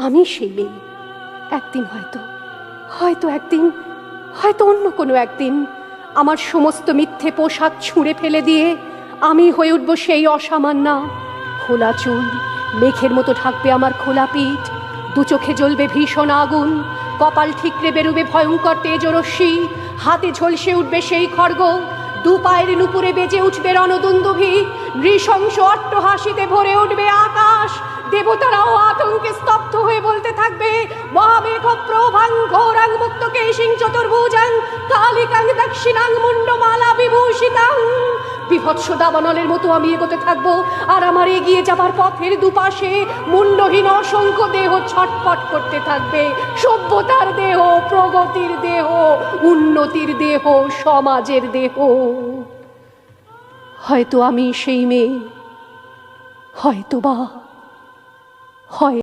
আমি সেই মেয়ে। একদিন হয়তো হয়তো একদিন হয়তো অন্য কোনো একদিন আমার সমস্ত মিথ্যে পোশাক ছুঁড়ে ফেলে দিয়ে আমি হয়ে উঠব সেই অসামান্যা। খোলা চুল মেঘের মতো ঢাকবে আমার খোলা পিঠ, দু চোখে জ্বলবে ভীষণ আগুন, কপাল ঠিকরে বেরোবে ভয়ঙ্কর তেজরশ্মি, হাতে ঝলসে উঠবে সেই খড়গ, দু পায়ের নুপুরে বেজে উঠবে রণদুন্দুভি, নৃশংস অট্টহাসিতে ভরে উঠবে আকাশ। দেবতারাও আতঙ্কে স্তব্ধ হয়ে বলতে থাকবে, মহামেঘ প্রভাং ঘোরাং মুক্ত কেশিং চতুর্ভুজাং কালিকাং দক্ষিণাং মুন্ডমালা বিভূষিতাং। বিভৎস দাবানলের মতো আমি এগোতে থাকবো, আর আমার এগিয়ে যাবার পথের দুপাশে মুন্ডহীন অসংখ্য দেহ ছটফট করতে থাকবে। সভ্যতার দেহ, প্রগতির দেহ, উন্নতির দেহ, সমাজের দেহ। হয়তো আমি সেই মেয়ে, হয়তো বা হয়